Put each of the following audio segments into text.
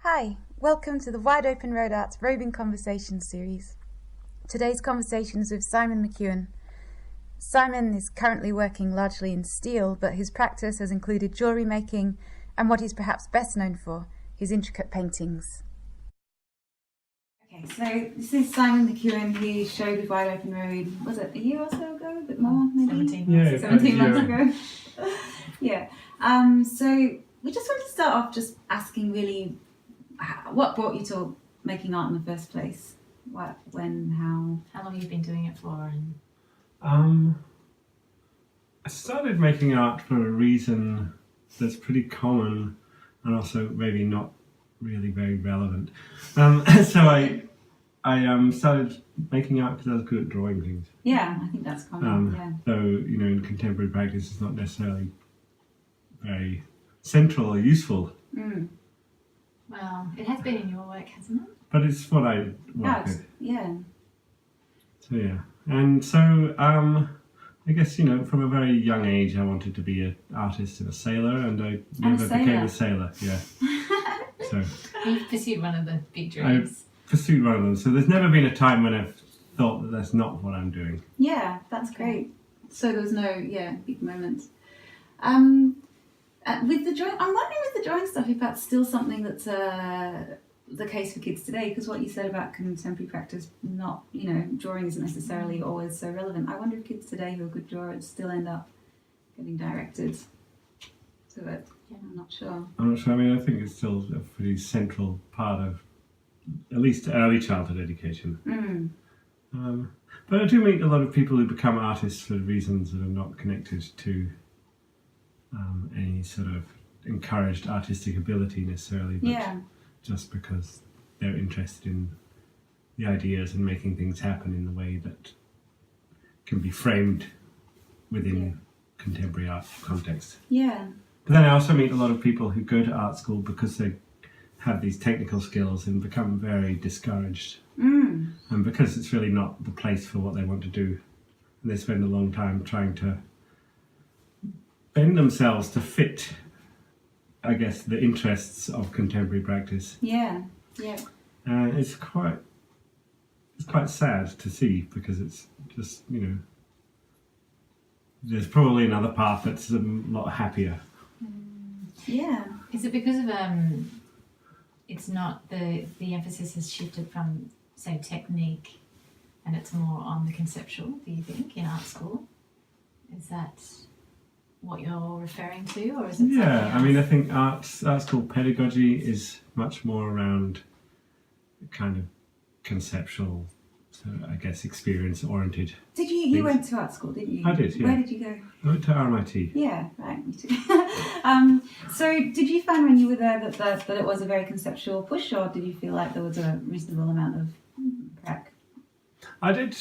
Hi, welcome to the Wide Open Road Arts Roving Conversations series. Today's conversation is with Simon MacEwan. Simon is currently working largely in steel, but his practice has included jewellery making and what he's perhaps best known for, his intricate paintings. Okay, so this is Simon MacEwan. He showed with Wide Open Road, was it a year or so ago? A bit more, maybe? 17 months ago. Yeah. So we just want to start off just asking really, what brought you to making art in the first place? What, when, how? How long have you been doing it for? I started making art for a reason that's pretty common and also maybe not really very relevant. So I started making art because I was good at drawing things. Yeah, I think that's common. Though, in contemporary practice it's not necessarily very central or useful. Well, it has been in your work, hasn't it? But it's what I work with. Yeah. So yeah. And so I guess, from a very young age I wanted to be an artist and a sailor, and I never became a sailor. Yeah. So You've pursued one of the big dreams. I pursued one of them. So there's never been a time when I've thought that that's not what I'm doing. Yeah, that's great. So there was no, big moment. With the drawing, I'm wondering with the drawing stuff if that's still something that's the case for kids today, because what you said about contemporary practice, not, drawing isn't necessarily always so relevant. I wonder if kids today who are good drawers still end up getting directed to it. Yeah, I'm not sure. I mean, I think it's still a pretty central part of at least early childhood education. But I do meet a lot of people who become artists for reasons that are not connected to any sort of encouraged artistic ability necessarily, but just because they're interested in the ideas and making things happen in the way that can be framed within contemporary art context. Yeah. But then I also meet a lot of people who go to art school because they have these technical skills and become very discouraged. And because it's really not the place for what they want to do. And they spend a long time trying to bend themselves to fit, I guess, the interests of contemporary practice. Yeah. And it's quite sad to see, because it's just, there's probably another path that's a lot happier. Yeah. Is it because of it's not the emphasis has shifted from, say, technique, and it's more on the conceptual, do you think, in art school? Is that what you're referring to, or is it something else? I mean, I think art school pedagogy is much more around kind of conceptual, so I guess experience oriented. Did you went to art school, didn't you? I did, yeah. Where did you go? I went to RMIT. Yeah, right, me too. So did you find when you were there that it was a very conceptual push, or did you feel like there was a reasonable amount of prac? I did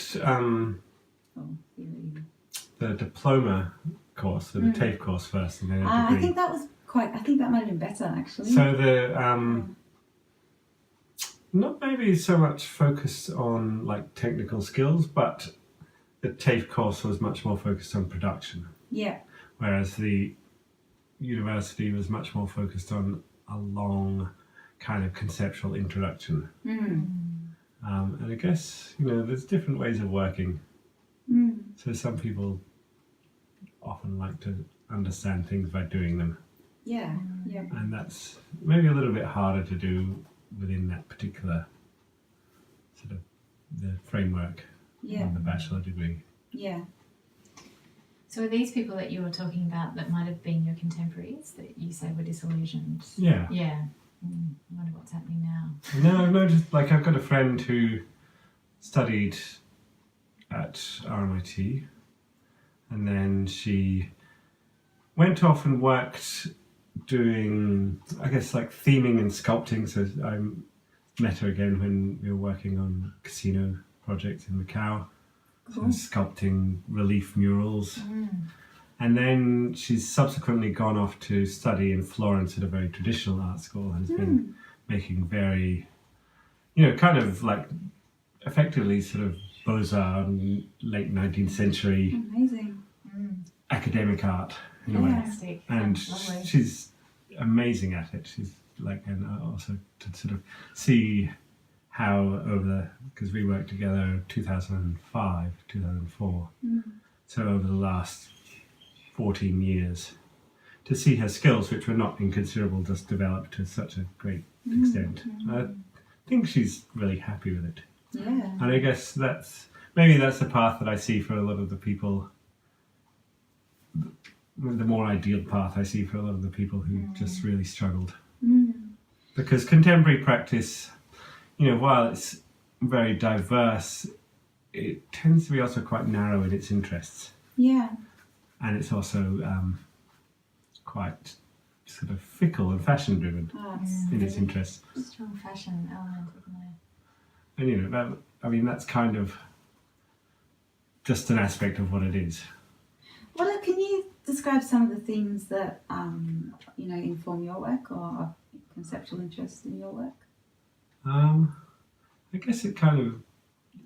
the diploma course, so the TAFE course first, and then a degree. I think that might have been better, actually. So the not maybe so much focused on like technical skills, but the TAFE course was much more focused on production. Yeah. Whereas the university was much more focused on a long kind of conceptual introduction. And I guess, there's different ways of working. So some people often like to understand things by doing them. Yeah. And that's maybe a little bit harder to do within that particular sort of the framework of the bachelor degree. Yeah. So are these people that you were talking about that might have been your contemporaries that you say were disillusioned? Yeah. Yeah. I wonder what's happening now. No, I've noticed, like, I've got a friend who studied at RMIT, and then she went off and worked doing, I guess, like theming and sculpting. So I met her again when we were working on a casino project in Macau. Cool. So sculpting relief murals. And then she's subsequently gone off to study in Florence at a very traditional art school, and has been making very, kind of like effectively sort of Beaux-Arts, late 19th century academic art in a way. Fantastic. And Lovely. she's amazing at it. She's and also to sort of see how because we worked together 2005, 2004, so over the last 14 years, to see her skills, which were not inconsiderable, just developed to such a great extent. I think she's really happy with it. Yeah. And I guess that's the path that I see for a lot of the people, the more ideal path I see for a lot of the people who just really struggled. Because contemporary practice, while it's very diverse, it tends to be also quite narrow in its interests. Yeah. And it's also quite sort of fickle and fashion driven in its interests. Strong fashion element, isn't there? And that's kind of just an aspect of what it is. Well, can you describe some of the things that inform your work or are conceptual interest in your work? I guess it kind of,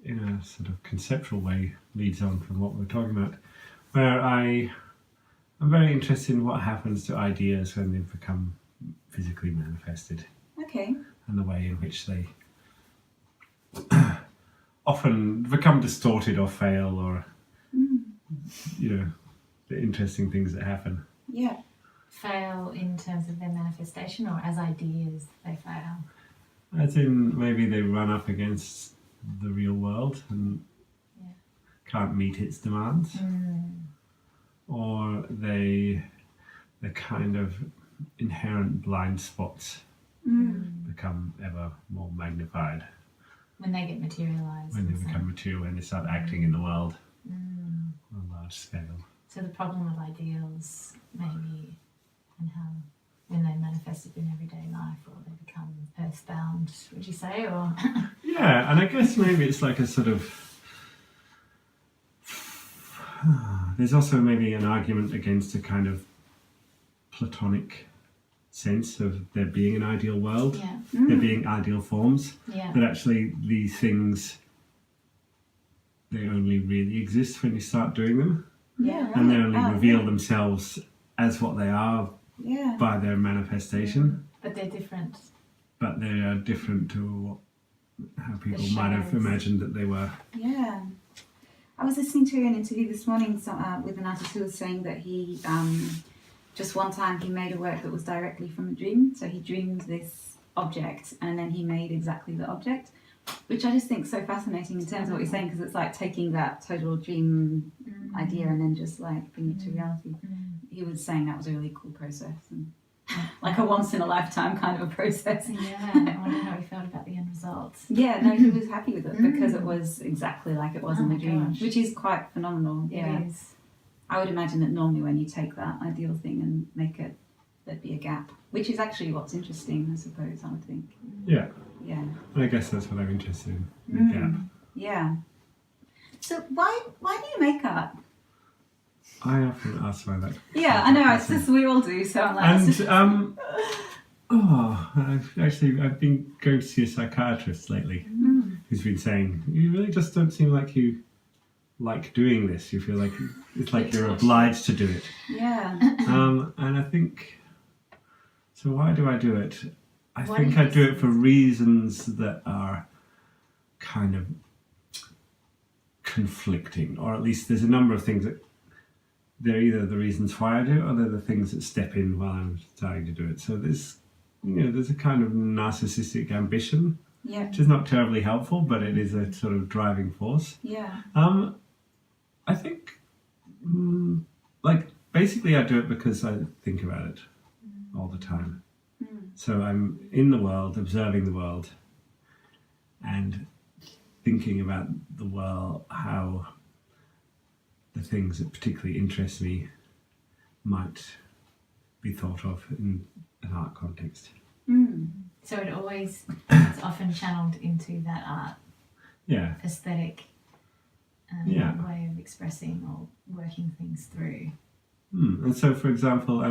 in a sort of conceptual way, leads on from what we're talking about, where I'm very interested in what happens to ideas when they become physically manifested. Okay. And the way in which they often become distorted or fail, or the interesting things that happen. Yeah. Fail in terms of their manifestation, or as ideas they fail? As in, maybe they run up against the real world and can't meet its demands. Or the kind of inherent blind spots become ever more magnified. When they get materialised. When they become material, when they start acting in the world on a large scale. So the problem with ideals, maybe, and how when they manifest it in everyday life, or they become earthbound, would you say, or? Yeah, and I guess maybe it's like a sort of. There's also maybe an argument against a kind of Platonic sense of there being an ideal world, there being ideal forms, that actually these things, they only really exist when you start doing them. Yeah, and they only reveal themselves as what they are by their manifestation. But they're different. But they are different to how people might have imagined that they were. Yeah. I was listening to an interview this morning with an artist who was saying that he, just one time he made a work that was directly from a dream. So he dreamed this object and then he made exactly the object, which I just think is so fascinating in terms of what you're saying, because it's like taking that total dream idea and then just like bringing it to reality. He was saying that was a really cool process and like a once in a lifetime kind of a process. Yeah, I wonder how he felt about the end result. Yeah, no, he was happy with it because it was exactly like it was in the dream, which is quite phenomenal. It is. I would imagine that normally when you take that ideal thing and make it, there'd be a gap, which is actually what's interesting, I suppose, I would think. Yeah. Yeah. And I guess that's what I'm interested in, the gap. Yeah. So why do you make art? I often ask about that. Yeah, I know, it's just, we all do, so I'm like... And, I've been going to see a psychiatrist lately who's been saying, you really just don't seem like you like doing this. You feel like it's like you're obliged to do it. Yeah. And I think, so why do I do it? I think I do it for reasons that are kind of conflicting, or at least there's a number of things that they're either the reasons why I do it or they're the things that step in while I'm starting to do it. So there's a kind of narcissistic ambition, which is not terribly helpful, but it is a sort of driving force. Yeah. I think, basically I do it because I think about it all the time. So I'm in the world, observing the world, and thinking about the world, how the things that particularly interest me might be thought of in an art context. So it's often channeled into that art aesthetic way of expressing or working things through. And so, for example,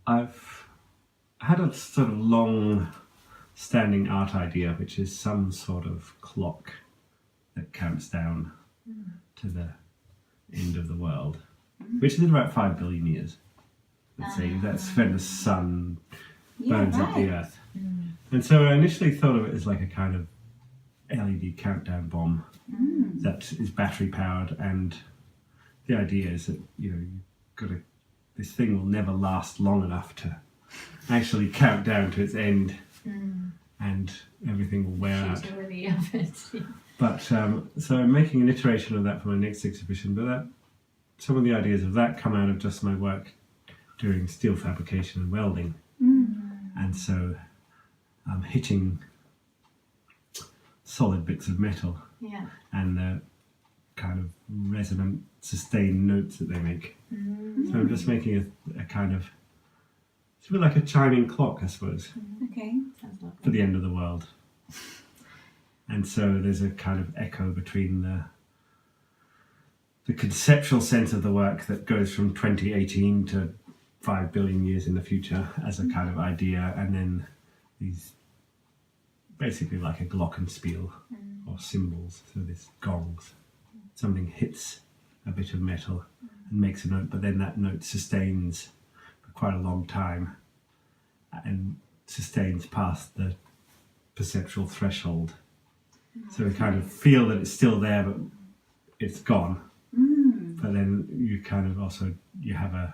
I've had a sort of long-standing art idea, which is some sort of clock that counts down to the end of the world, which is in about 5 billion years. let's say. That's when the sun burns up the earth. Mm. And so I initially thought of it as like a kind of LED countdown bomb that is battery powered, and the idea is that this thing will never last long enough to actually count down to its end, and everything will wear out. Futility of it. But so I'm making an iteration of that for my next exhibition, but some of the ideas of that come out of just my work doing steel fabrication and welding. And so I'm hitting solid bits of metal and the kind of resonant, sustained notes that they make. So I'm just making a kind of, it's a bit like a chiming clock, I suppose, Okay. Sounds lovely. for the end of the world. And so there's a kind of echo between the conceptual sense of the work that goes from 2018 to 5 billion years in the future as a kind of idea, and then these basically like a glockenspiel or cymbals, so this gongs. Something hits a bit of metal and makes a note, but then that note sustains for quite a long time and sustains past the perceptual threshold. So we kind of feel that it's still there, but it's gone. But then you kind of also, you have a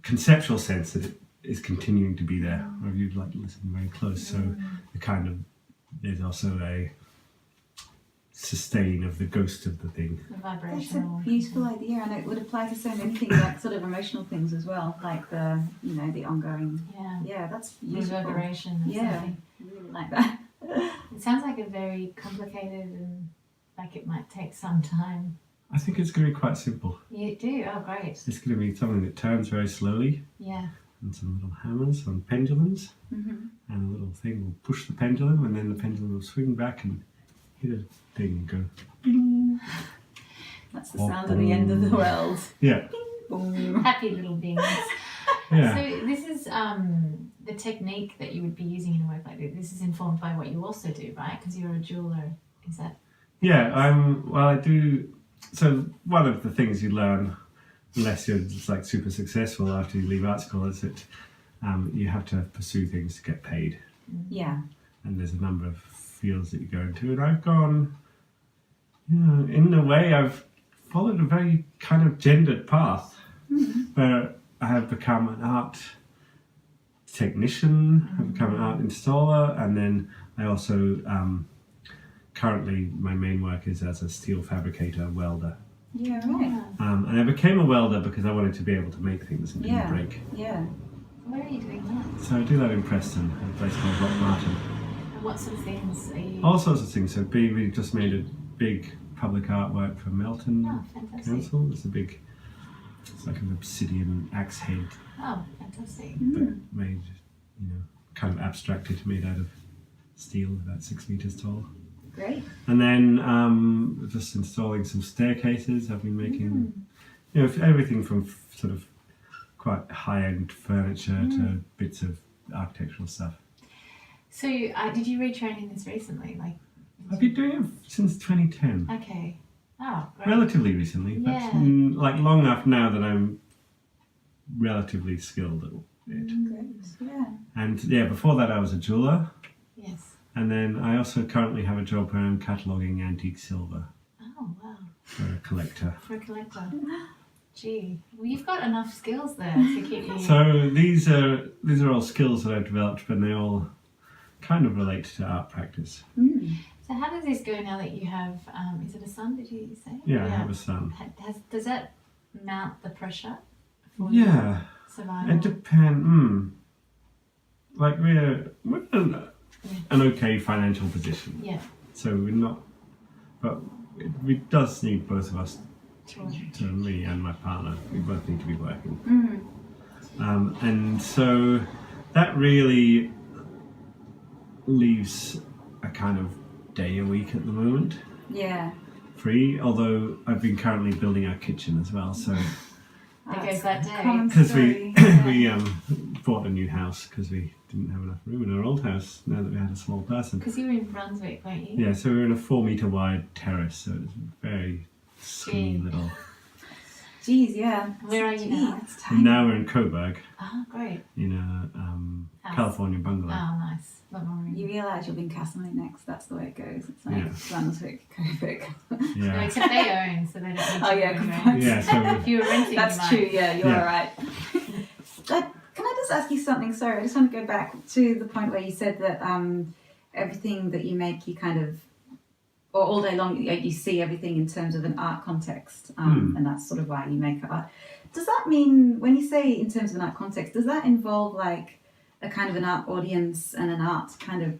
conceptual sense that it is continuing to be there, or if you like listen very close. So the kind of, there's also a sustain of the ghost of the thing. The That's vibrational. a beautiful idea, and it would apply to so many things, like sort of emotional things as well, like the ongoing. Yeah. Yeah, that's beautiful. Reverberation. Or Yeah. something. I really like that. It sounds like a very complicated and like it might take some time. I think it's going to be quite simple. You do? Oh, great. It's going to be something that turns very slowly, Yeah. and some little hammers on pendulums, and a little thing will push the pendulum, and then the pendulum will swing back and hit a thing and go bing. That's the sound of the end of the world. Yeah, Boom. Happy little beings. yeah. So this is the technique that you would be using in a work like this. This is informed by what you also do, right? Because you're a jeweler. Is that? Yeah, I do. So one of the things you learn, unless you're just like super successful after you leave art school, is that you have to pursue things to get paid. Yeah. And there's a number of fields that you go into, and I've gone, in a way, I've followed a very kind of gendered path, where I have become an art technician, I've become an art installer, and then I also currently my main work is as a steel fabricator welder. Yeah, right. And I became a welder because I wanted to be able to make things and didn't break. Yeah. Where are you doing that? So I do that in Preston, at a place called Rock Martin. And what sort of things are you? All sorts of things. So we just made a big public artwork for Melton Oh, fantastic. Council. It's like an obsidian axe head, Oh, fantastic. but made, kind of abstracted, made out of steel, about 6 meters tall. Great. And then just installing some staircases. I've been making, everything from sort of quite high-end furniture to bits of architectural stuff. So did you retrain in this recently? I've been doing it since 2010. Okay. Oh, great. Relatively recently, but Yeah. long enough now that I'm relatively skilled at it. Great. Yeah. And before that I was a jeweler, Yes. and then I also currently have a job where I'm cataloguing antique silver Oh, wow. for a collector. For a collector. Gee. Well, you've got enough skills there to keep you... So these are all skills that I've developed, but they all kind of relate to art practice. So how does this go now that you have, is it a son, did you say? Yeah, I have a son. Does that mount the pressure for Yeah, survival? it depends. Like we're in an okay financial position, Yeah, so we're not, but it does need both of us, sure. to me and my partner. We both need to be working. And so that really leaves a kind of day a week at the moment Yeah. free, although I've been currently building our kitchen as well, so There goes that day. Common because story. we bought a new house because we didn't have enough room in our old house now that we had a small person. Because you were in Brunswick, weren't you? Yeah, so we were in a 4 meter wide terrace, so it was a very skinny Big. little Geez, yeah. Where are you now? It's And tiny. now we're in Coburg, Oh, great. in a House. California bungalow. Oh, nice. Lot more room. You realise you'll be in Castlemaine next. That's the way it goes. It's like Yeah. Brunswick, Coburg. No, Yeah. except they own, so they don't need to Oh, yeah, move good around. point. Yeah, so If you were renting, you That's might. true, yeah, you're Yeah. right. Can I just ask you something? Sorry, I just want to go back to the point where you said that everything that you make, you kind of, or all day long, you see everything in terms of an art context, and that's sort of why you make art. Does that mean, when you say in terms of an art context, does that involve like a kind of an art audience and an art kind of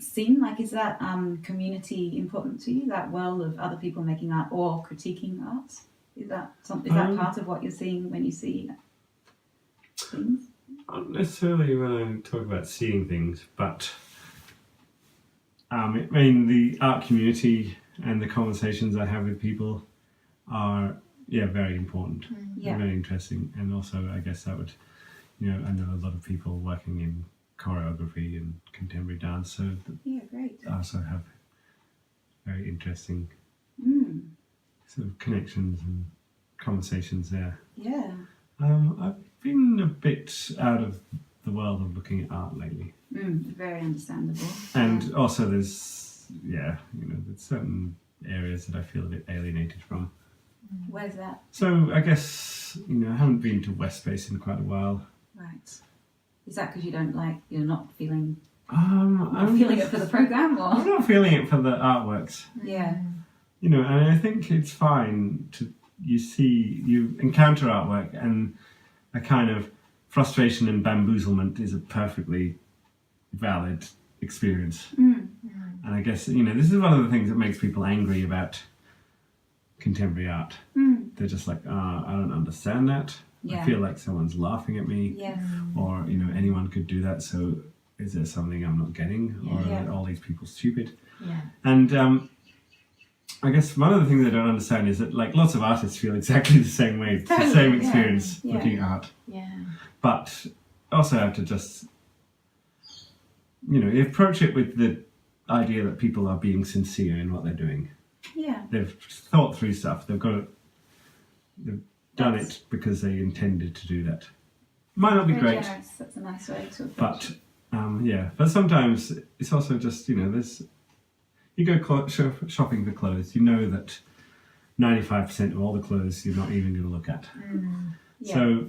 scene? Like, is that community important to you, that world of other people making art or critiquing art? Is that part of what you're seeing when you see things? not necessarily when I talk about seeing things, but I mean, the art community and the conversations I have with people are, very important. Yeah. Very interesting. And also, I guess that would, I know a lot of people working in choreography and contemporary dance, so Yeah, great. also have very interesting Mm, sort of connections and conversations there. yeah. I've been a bit out of the world of looking at art lately. Very understandable. And also there's certain areas that I feel a bit alienated from. Where's that? So I guess, I haven't been to West Space in quite a while. Right. Is that because you're not feeling I'm feeling it for the program, or? I'm not feeling it for the artworks. Yeah. And I think it's fine to you encounter artwork and a kind of frustration and bamboozlement is a perfectly valid experience. Mm. And I guess, this is one of the things that makes people angry about contemporary art. Mm. They're just like, I don't understand that. Yeah. I feel like someone's laughing at me. Yes. Or, anyone could do that, so is there something I'm not getting? Or Yeah. are all these people stupid? Yeah. And I guess one of the things I don't understand is that lots of artists feel exactly the same way. It's the Totally, same yeah. experience Yeah. looking at art. Yeah. But also have to just, you approach it with the idea that people are being sincere in what they're doing. Yeah. They've thought through stuff. They've done it because they intended to do that. Might not be Very great, generous. That's a nice way to approach but but sometimes it's also just there's you go shopping for clothes. You know that 95% of all the clothes you're not even going to look at. Yeah. So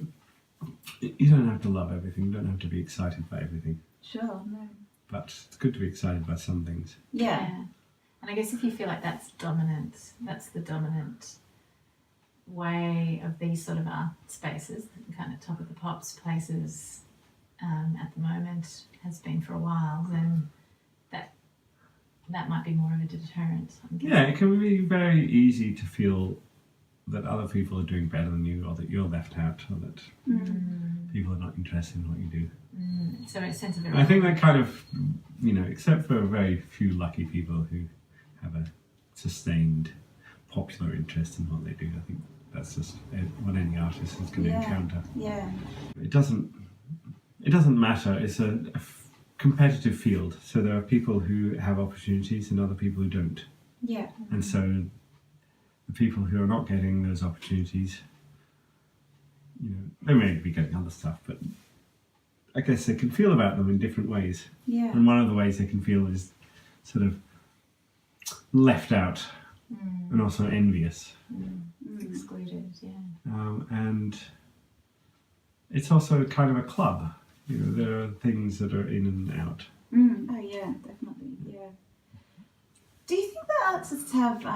you don't have to love everything. You don't have to be excited by everything. Sure. No. But it's good to be excited by some things. Yeah. And I guess if you feel like that's the dominant way of these sort of art spaces, the kind of top of the pops places at the moment has been for a while, then that might be more of a deterrent. I'm guessing. Yeah, it can be very easy to feel that other people are doing better than you, or that you're left out, or that people are not interested in what you do. So a sense of I think that kind of, except for very few lucky people who have a sustained popular interest in what they do, I think that's just what any artist is going to encounter. Yeah. It doesn't matter. It's a competitive field, so there are people who have opportunities and other people who don't. Yeah. And so the people who are not getting those opportunities, they may be getting other stuff, but I guess they can feel about them in different ways. Yeah. And one of the ways they can feel is sort of left out and also envious. excluded, yeah. And it's also kind of a club. There are things that are in and out. Oh yeah, definitely. Yeah. Do you think that artists have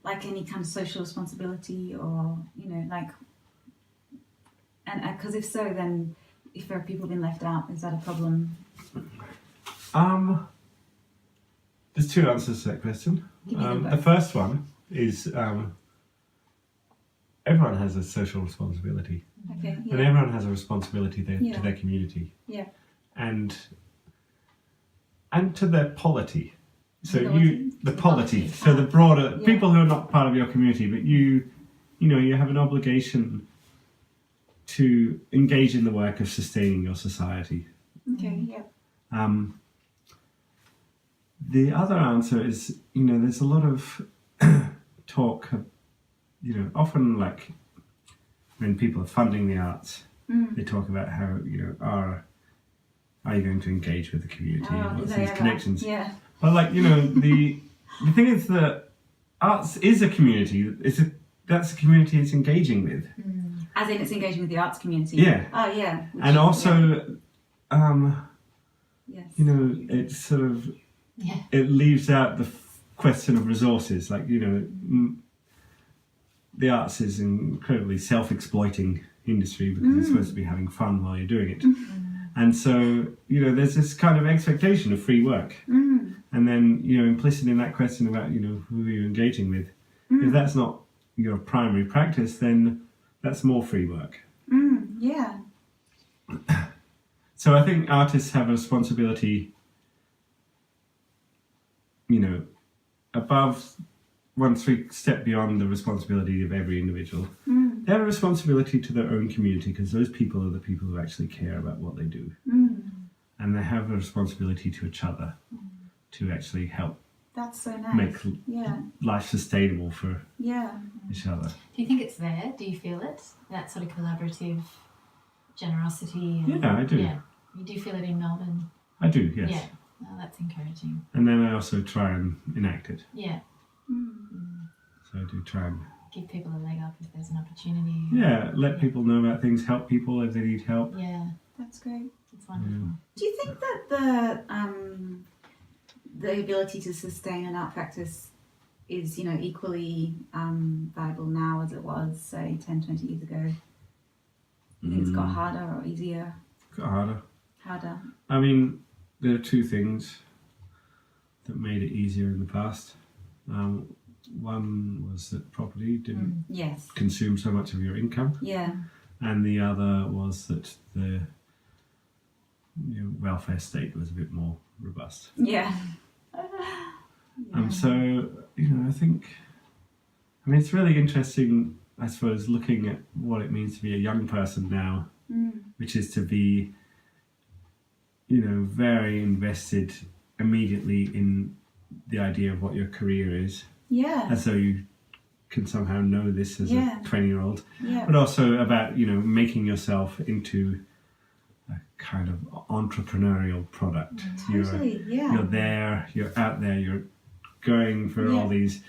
any kind of social responsibility, or and because if so, then if there are people being left out, is that a problem? There's two answers to that question. Give me them The both. first one is everyone has a social responsibility, Okay. and Yeah. everyone has a responsibility Yeah. to their community Yeah. and to their polity. So Polity? the polity. So the broader Yeah. people who are not part of your community, but you have an obligation to engage in the work of sustaining your society. Okay. Yeah. The other answer is, there's a lot of talk often like when people are funding the arts, they talk about how, are you going to engage with the community? What's these connections? Yeah. But like, the thing is that arts is a community. That's a community it's engaging with. As in it's engaging with the arts community. Yeah. Oh yeah. And also, yes. it's sort of, it leaves out the question of resources. Like, the arts is an incredibly self-exploiting industry because it's supposed to be having fun while you're doing it. And so, there's this kind of expectation of free work. And then, implicit in that question about, who are you engaging with, if that's not your primary practice, then that's more free work. Yeah. So I think artists have a responsibility, above, once we step beyond the responsibility of every individual, they have a responsibility to their own community because those people are the people who actually care about what they do. And they have a responsibility to each other to actually help That's so nice. make life sustainable for each other. Do you think it's there? Do you feel it? That sort of collaborative generosity? Yeah, I do. Yeah. You do feel it in Melbourne? I do, yes. Yeah. Oh, that's encouraging. And then I also try and enact it. Yeah. So I do try and... Give people a leg up if there's an opportunity. Yeah, let people know about things, help people if they need help. Yeah. That's great. It's wonderful. Do you think that the ability to sustain an art practice is, equally viable now as it was, say, 10, 20 years ago? You think it's got harder or easier? Got harder. Harder. I mean, there are two things that made it easier in the past. One was that property didn't consume so much of your income. Yeah. And the other was that the welfare state was a bit more robust. Yeah. So, I think, it's really interesting, I suppose, looking at what it means to be a young person now, which is to be, very invested immediately in the idea of what your career is. Yeah. As though you can somehow know this as a 20-year-old. Yeah. But also about, making yourself into a kind of entrepreneurial product. Totally, You're there, you're out there, you're going for all these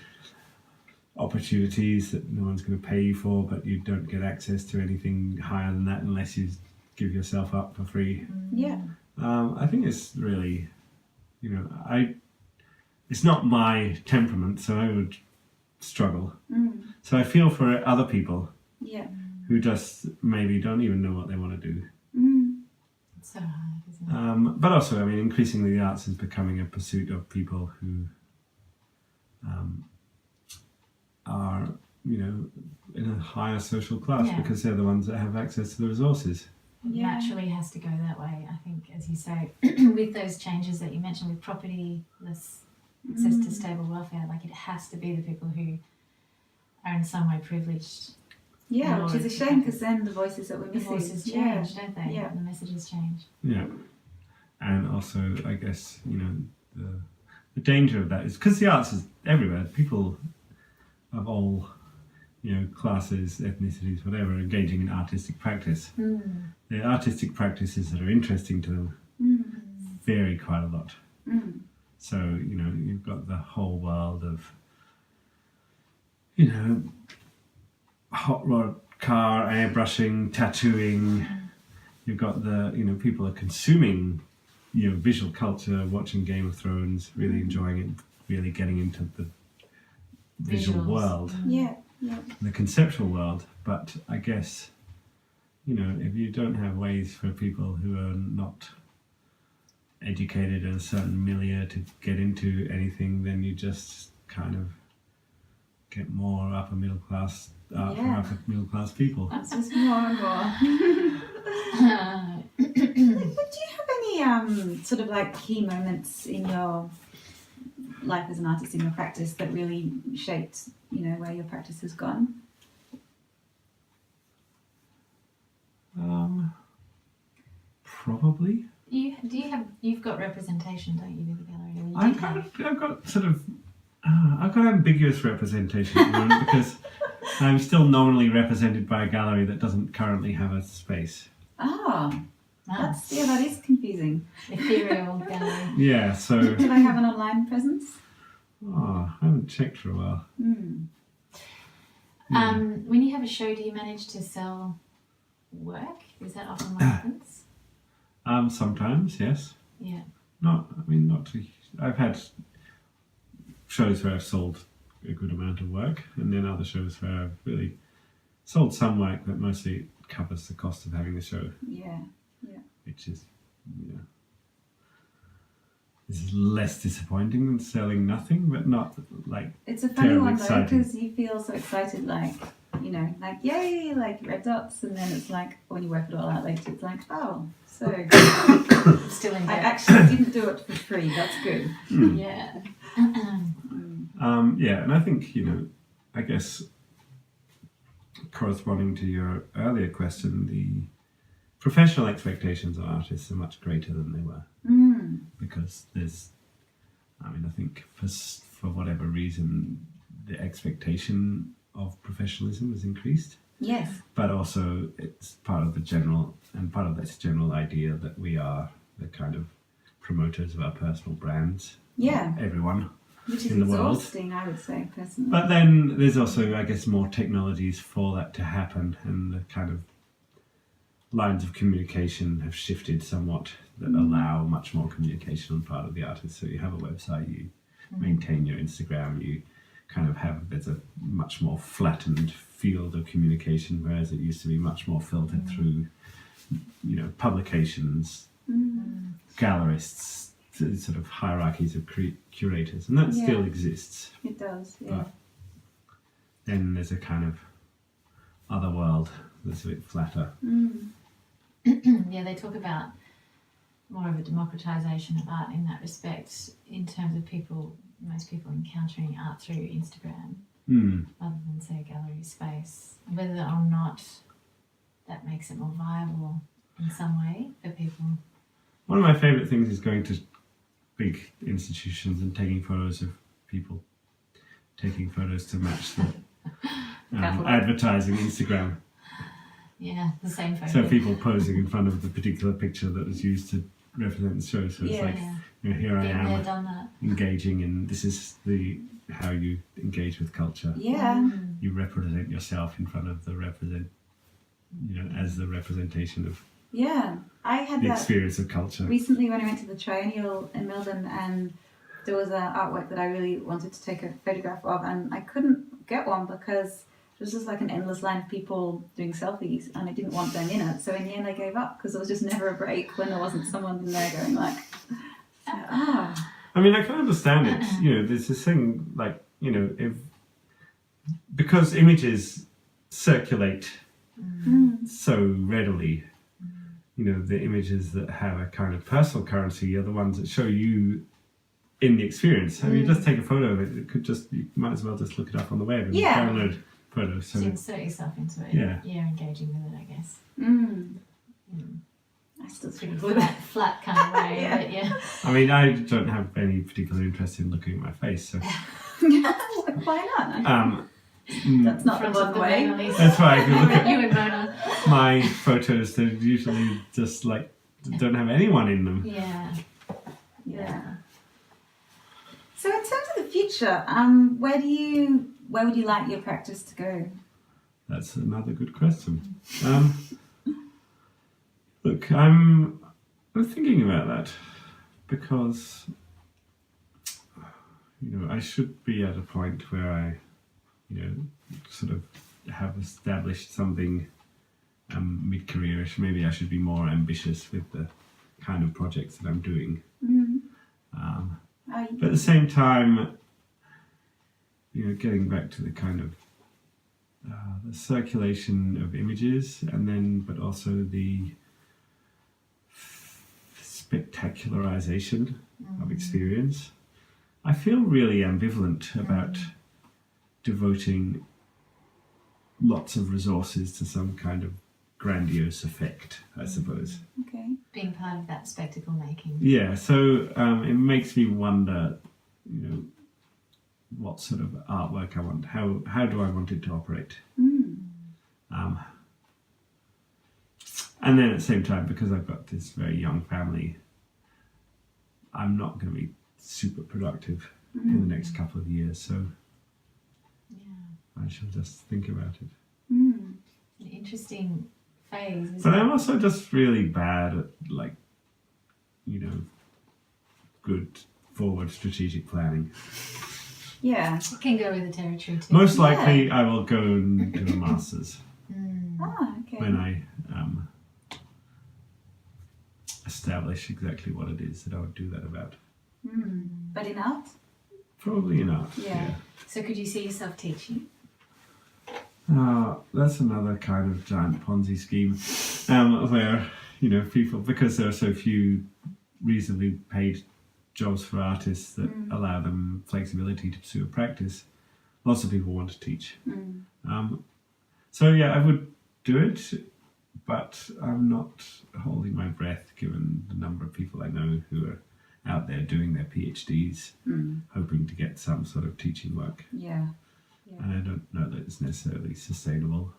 opportunities that no one's going to pay you for, but you don't get access to anything higher than that unless you give yourself up for free. Yeah. I think it's really, it's not my temperament, so I would struggle. So I feel for other people who just maybe don't even know what they want to do. It's so hard, isn't it? But also, increasingly the arts is becoming a pursuit of people who are, in a higher social class because they're the ones that have access to the resources. It naturally has to go that way, I think, as you say, with those changes that you mentioned with property, less access to stable welfare, like it has to be the people who are in some way privileged. Yeah, which is a shame because then the voices that we're The missing. voices change, don't they? Yeah. The messages change. Yeah. And also, I guess, the danger of that is because the arts is everywhere. People of all, classes, ethnicities, whatever, engaging in artistic practice. The artistic practices that are interesting to them vary quite a lot. So, you've got the whole world of, hot rod car, airbrushing, tattooing. You've got the, people are consuming, visual culture, watching Game of Thrones, really enjoying it, really getting into the visual world. Yeah. The conceptual world. But I guess, if you don't have ways for people who are not educated in a certain milieu to get into anything, then you just kind of get more upper middle class art from upper middle class people. That's just more and more. Do you have any sort of like key moments in your life as an artist, in your practice, that really shaped, where your practice has gone? Probably. You've got representation, don't you, with the gallery? I've got ambiguous representation at the moment because I'm still nominally represented by a gallery that doesn't currently have a space. Ah, that is confusing. Ethereal gallery. Yeah, so... Do they have an online presence? Oh, I haven't checked for a while. When you have a show, do you manage to sell work? Is that often what happens? Sometimes, yes. Yeah. Not too... I've had shows where I've sold a good amount of work, and then other shows where I've really sold some work but mostly covers the cost of having the show. Yeah. Which is, this is less disappointing than selling nothing, but not like it's a funny terribly one though, exciting. because you feel so excited, like yay, like red dots, and then it's like when you work it all out later, it's like, oh, so Still in I debt. actually didn't do it for free. That's good. Yeah. Yeah, and I think, I guess corresponding to your earlier question, the professional expectations of artists are much greater than they were. Because there's, I think for whatever reason, the expectation of professionalism has increased. Yes. But also it's part of this general idea that we are the kind of promoters of our personal brands. Yeah. Everyone. Which is in the world. exhausting, I would say, personally. But then there's also, I guess, more technologies for that to happen, and the kind of lines of communication have shifted somewhat that allow much more communication on part of the artist. So you have a website, you maintain your Instagram, you kind of there's a much more flattened field of communication, whereas it used to be much more filtered through, publications, gallerists, sort of hierarchies of curators, and that still exists. It does, yeah. But then there's a kind of other world that's a bit flatter. Yeah, they talk about more of a democratization of art in that respect, in terms of most people encountering art through Instagram rather than, say, a gallery space. Whether or not that makes it more viable in some way for people. One of my favourite things is going to big institutions and taking photos of people, taking photos to match the advertising Instagram. Yeah, the same photo. So people posing in front of the particular picture that was used to represent the show. So it's like, here I am done that. engaging, and this is how you engage with culture. Yeah. You represent yourself in front of as the representation of I had the that experience of culture. recently when I went to the Triennial in Melbourne, and there was an artwork that I really wanted to take a photograph of, and I couldn't get one because it was just like an endless line of people doing selfies, and I didn't want them in it. So in the end I gave up, because there was just never a break when there wasn't someone in there going like, I mean, I can understand it. There's this thing like, because images circulate so readily, the images that have a kind of personal currency are the ones that show you in the experience. I mean, you just take a photo of it. You might as well just look it up on the web and download photos. So insert yourself into it. Yeah. You're engaging with it, I guess. I still Pretty struggle with it. flat kind of way, but yeah. I mean, I don't have any particular interest in looking at my face, so Why not? That's not the Front of one the way. Mona Lisa. that's why if you look at You and Mona. my photos, they're usually just like don't have anyone in them. Yeah. So in terms of the future, where would you like your practice to go? That's another good question. Look, I'm thinking about that because I should be at a point where I sort of have established something mid-careerish. Maybe I should be more ambitious with the kind of projects that I'm doing. But at the same time, getting back to the kind of the circulation of images, but also the spectacularization of experience. I feel really ambivalent about devoting lots of resources to some kind of grandiose effect, I suppose. Okay. Being part of that spectacle making. Yeah, so it makes me wonder, what sort of artwork I want. How do I want it to operate? And then at the same time, because I've got this very young family, I'm not going to be super productive in the next couple of years. So I shall just think about it. An interesting phase. But I'm also just really bad at, like, good forward strategic planning. Yeah. It can go with the territory too. Most likely I will go and do a master's Okay. when I establish exactly what it is that I would do that about. But in art? Probably in art. Yeah. So could you see yourself teaching? That's another kind of giant Ponzi scheme where, people, because there are so few reasonably paid jobs for artists that allow them flexibility to pursue a practice, lots of people want to teach. So yeah, I would do it, but I'm not holding my breath given the number of people I know who are out there doing their PhDs, hoping to get some sort of teaching work. Yeah. And I don't know that it's necessarily sustainable.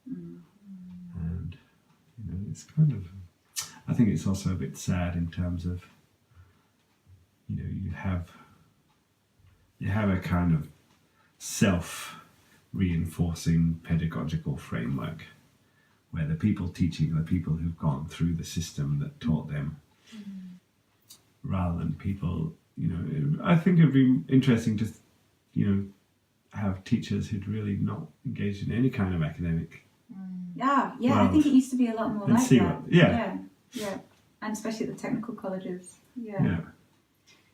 And, it's kind of, I think it's also a bit sad in terms of, you have a kind of self-reinforcing pedagogical framework where the people teaching are the people who've gone through the system that taught them, rather than people, I think it'd be interesting to, have teachers who'd really not engaged in any kind of academic. I think it used to be a lot more like that. Yeah. And especially at the technical colleges. Yeah.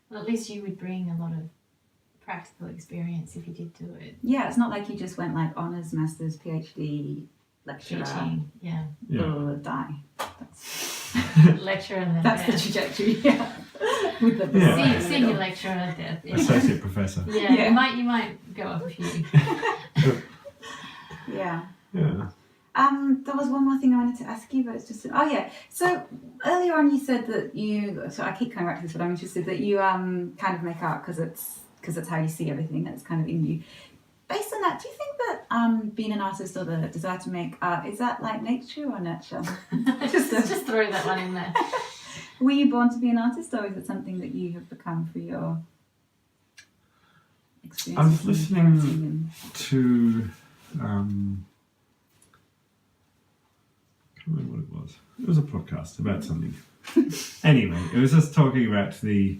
Well, at least you would bring a lot of practical experience if you did do it. Yeah, it's not like you just went like honours, masters, PhD, lecturer. Teaching, Die. Lecturer and then That's the trajectory, With the senior lecturer at death. Associate professor. You might go up a few. Yeah. Yeah. There was one more thing I wanted to ask you, but it's just So earlier on, you said that So I keep coming back to this, but I'm interested that you kind of make art because it's how you see everything. That's kind of in you. Based on that, do you think that being an artist or the desire to make art is that like nature or nurture? just throw that one in there. Were you born to be an artist, or is it something that you have become through your experience? I was listening to. I can't remember what it was. It was a podcast about something. Anyway, it was just talking about the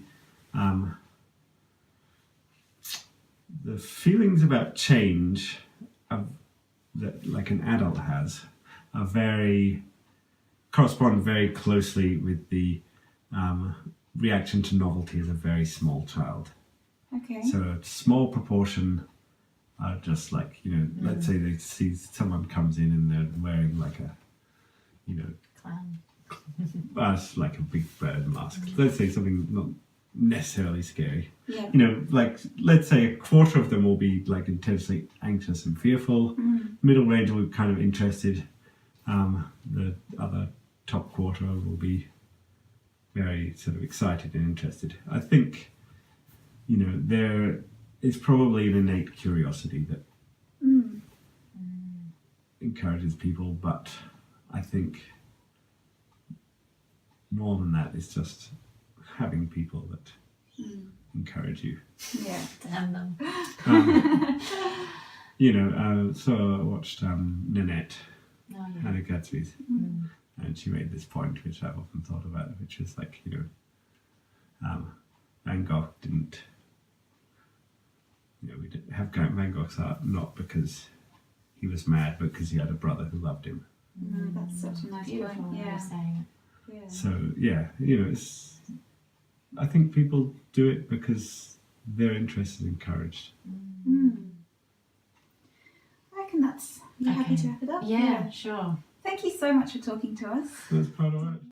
feelings about change that like an adult has are correspond very closely with the reaction to novelty as a very small child. Okay. So a small proportion are just like, let's say they see someone comes in and they're wearing like a, Clown. It's like a big bird mask. Let's say something not necessarily scary. Yeah. Like let's say a quarter of them will be like intensely anxious and fearful. Middle range will be kind of interested. The other top quarter will be very sort of excited and interested. I think, there is probably an innate curiosity that encourages people, but I think more than that is just having people that encourage you. Yeah. Damn them. So I watched Nanette, Oh, yeah. Hannah Gadsby's, and she made this point which I've often thought about, which is like, Van Gogh didn't, we didn't have Van Gogh's art not because he was mad, but because he had a brother who loved him. No, that's such a nice Beautiful point. way Yeah. of saying Yeah. So it's. I think people do it because they're interested and encouraged. I reckon that's. You happy to wrap it up? it. Yeah, sure. Thank you so much for talking to us. That's part of it.